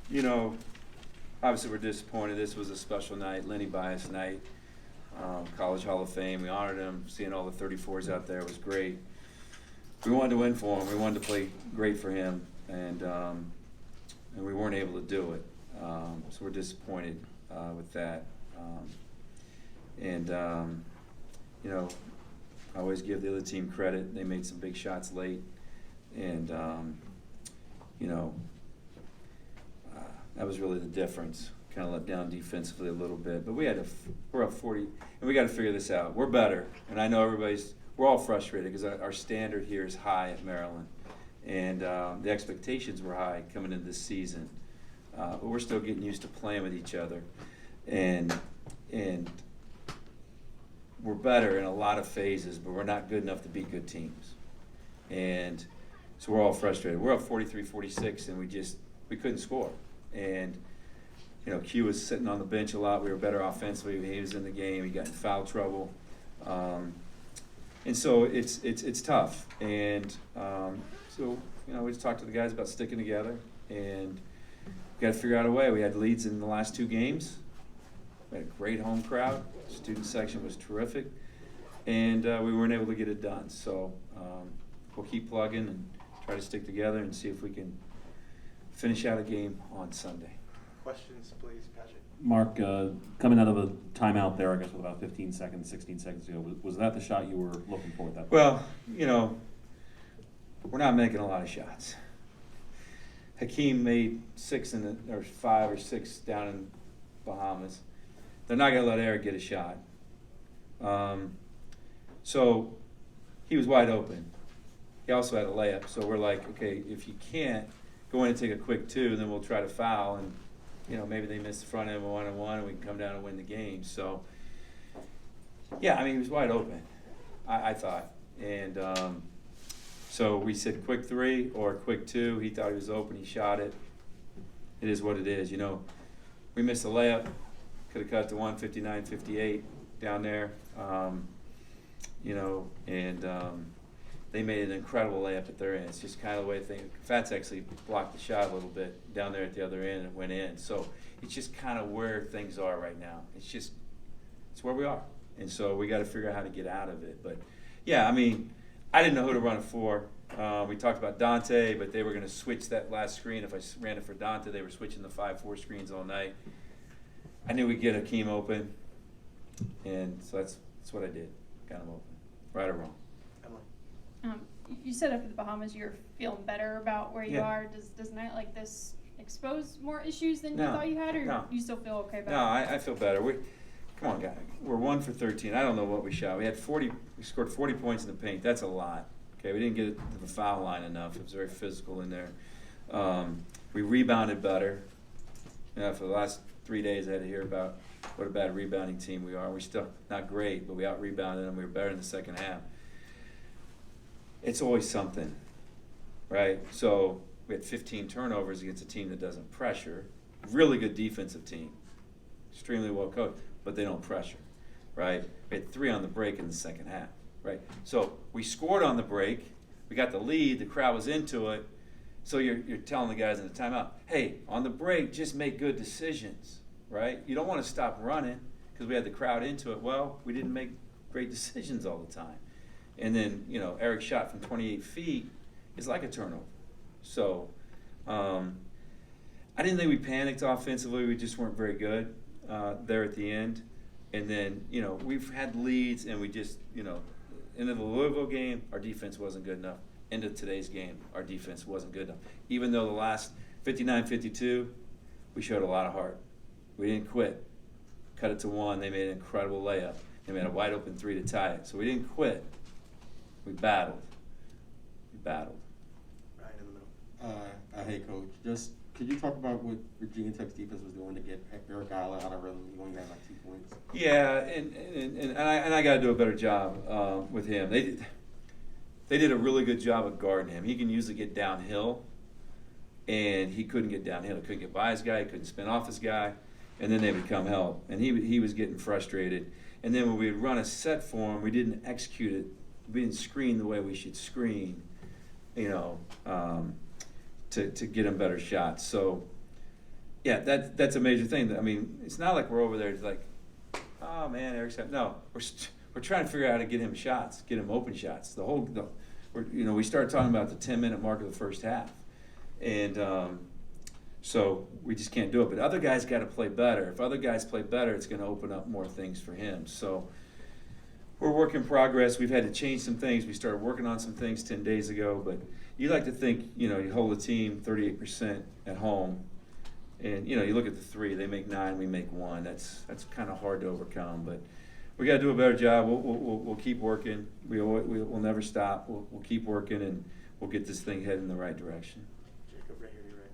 You know, obviously we're disappointed. This was a special night, Lenny Bias night, College Hall of Fame. We honored him. Seeing all the 34s out there was great. We wanted to win for him. We wanted to play great for him, and we weren't able to do it. So we're disappointed with that. You know, I always give the other team credit. They made some big shots late, and you know, that was really the difference. Kind of let down defensively a little bit, but we're up 40, and we got to figure this out. We're better, and I know we're all frustrated because our standard here is high at Maryland, and the expectations were high coming into this season. But we're still getting used to playing with each other, and we're better in a lot of phases, but we're not good enough to beat good teams. And so we're all frustrated. We're up 43-46, and we couldn't score. And you know, Q was sitting on the bench a lot. We were better offensively. He was in the game. He got in foul trouble. And so it's tough. And so, you know, we just talked to the guys about sticking together, and we got to figure out a way. We had leads in the last two games. We had a great home crowd. The student section was terrific. And we weren't able to get it done. So we'll keep plugging and try to stick together and see if we can finish out a game on Sunday. Questions, please, Patrick. Mark, coming out of a timeout there, I guess with about 15 seconds, 16 seconds ago, was that the shot you were looking for at that point? Well, you know, we're not making a lot of shots. Hakeem made 5 or 6 down in Bahamas. They're not going to let Eric get a shot. So he was wide open. He also had a layup. So we're like, okay, if you can't, go in and take a quick 2, and then we'll try to foul. And, you know, maybe they miss the front end of 1-on-1, and we can come down and win the game. So, yeah, I mean, he was wide open, I thought. And so we said quick 3 or quick 2. He thought he was open. He shot it. It is what it is. You know, we missed a layup. Could have cut to 159-58 down there. You know, and they made an incredible layup at their end. It's just kind of the way Fats actually blocked the shot a little bit down there at the other end and it went in. So it's just kind of where things are right now. It's where we are. And so we got to figure out how to get out of it. But, yeah, I mean, I didn't know who to run it for. We talked about Dante, but they were going to switch that last screen. If I ran it for Dante, they were switching the 5-4 screens all night. I knew we'd get Hakeem open, and so that's what I did. Got him open, right or wrong. You said after the Bahamas you're feeling better about where you Yeah. are. Does a night like this expose more issues than No. you thought you had, or No. you still feel okay about No, it? I feel better. Come on, guys. We're 1 for 13. I don't know what we shot. We scored 40 points in the paint. That's a lot. Okay, we didn't get it to the foul line enough. It was very physical in there. We rebounded better. You know, for the last 3 days, I had to hear about what a bad rebounding team we are. We're still not great, but we out-rebounded them. We were better in the second half. It's always something, right? So we had 15 turnovers against a team that doesn't pressure. Really good defensive team, extremely well coached, but they don't pressure, right? We had 3 on the break in the second half, right? So we scored on the break. We got the lead. The crowd was into it. So you're telling the guys in the timeout, hey, on the break, just make good decisions, right? You don't want to stop running because we had the crowd into it. Well, we didn't make great decisions all the time. And then, you know, Eric's shot from 28 feet is like a turnover. So I didn't think we panicked offensively. We just weren't very good there at the end. And then, you know, we've had leads, and we just, you know, into the Louisville game, our defense wasn't good enough. Into today's game, our defense wasn't good enough. Even though the last 59-52, we showed a lot of heart. We didn't quit. Cut it to 1. They made an incredible layup. They made a wide open 3 to tie it. So we didn't quit. We battled. Right in the middle. Hey, Coach. Just could you talk about what Virginia Tech's defense was doing to get Eric Isla out of rhythm? He only had like 2 points. Yeah, and I got to do a better job with him. They did a really good job of guarding him. He can usually get downhill, and he couldn't get downhill. He couldn't get by his guy. He couldn't spin off his guy, and then they would come help. And he was getting frustrated. And then when we would run a set for him, we didn't execute it. We didn't screen the way we should screen, you know. to get them better shots. So, yeah, that's a major thing. I mean, it's not like we're over there like, oh man, Eric's got, no, we're trying to figure out how to get him shots, get him open shots. We start talking about the 10-minute mark of the first half, and so we just can't do it. But other guys got to play better. If other guys play better, it's going to open up more things for him. So we're work in progress. We've had to change some things. We started working on some things 10 days ago, but you like to think, you hold the team 38% at home, and you look at the three. They make 9, we make 1. That's kind of hard to overcome, but we got to do a better job. We'll keep working. We'll never stop. We'll keep working, and we'll get this thing headed in the right direction. Jacob, right here, you're right.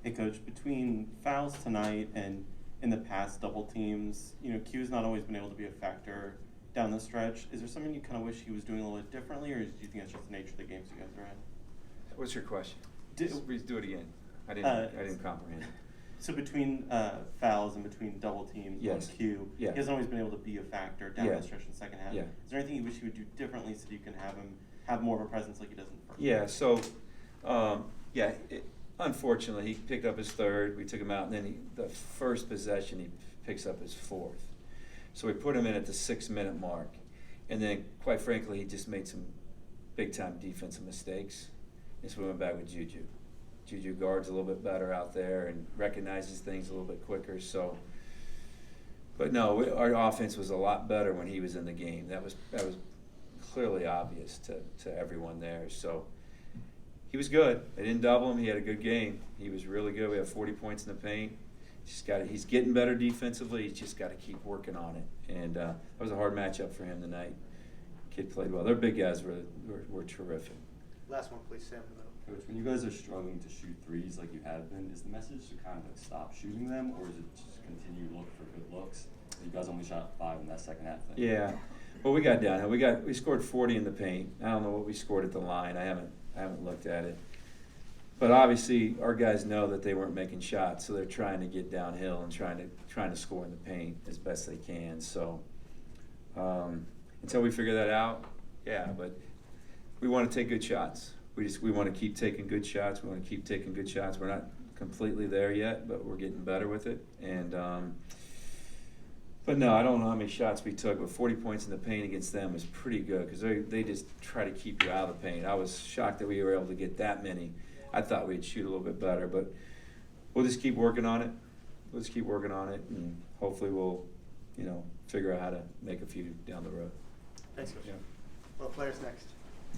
Hey Coach, between fouls tonight and in the past double teams, Q's not always been able to be a factor down the stretch. Is there something you kind of wish he was doing a little bit differently, or do you think it's just the nature of the games you guys are in? What's your question? Did- Please do it again. I didn't comprehend it. So between fouls and between double teams Yes. on Q, Yeah. he hasn't always been able to be a factor down Yeah. the stretch in the second half. Yeah. Is there anything you wish he would do differently so that you can have him have more of a presence like he does in the first? Yeah, so, unfortunately, he picked up his third. We took him out, and then the first possession, he picks up his fourth. So we put him in at the 6-minute mark. And then, quite frankly, he just made some big-time defensive mistakes. And so we went back with Juju. Juju guards a little bit better out there and recognizes things a little bit quicker. So, but no, our offense was a lot better when he was in the game. That was clearly obvious to everyone there. So he was good. They didn't double him. He had a good game. He was really good. We have 40 points in the paint. He's getting better defensively. He's just got to keep working on it. And that was a hard matchup for him tonight. Kid played well. Their big guys were terrific. Last one, please, Sam, in the middle. Coach, when you guys are struggling to shoot threes like you have been, is the message to kind of like stop shooting them, or is it just continue to look for good looks? You guys only shot 5 in that second half thing. Yeah. Well, we got down. We scored 40 in the paint. I don't know what we scored at the line. I haven't looked at it. But obviously, our guys know that they weren't making shots, so they're trying to get downhill and trying to score in the paint as best they can. So until we figure that out, yeah. But we want to take good shots. We want to keep taking good shots. We want to keep taking good shots. We're not completely there yet, but we're getting better with it. And but no, I don't know how many shots we took, but 40 points in the paint against them is pretty good because they just try to keep you out of the paint. I was shocked that we were able to get that many. I thought we'd shoot a little bit better, but we'll just keep working on it. We'll just keep working on it, and hopefully we'll, figure out how to make a few down the road. Thanks, Coach. Yeah. Well, players next.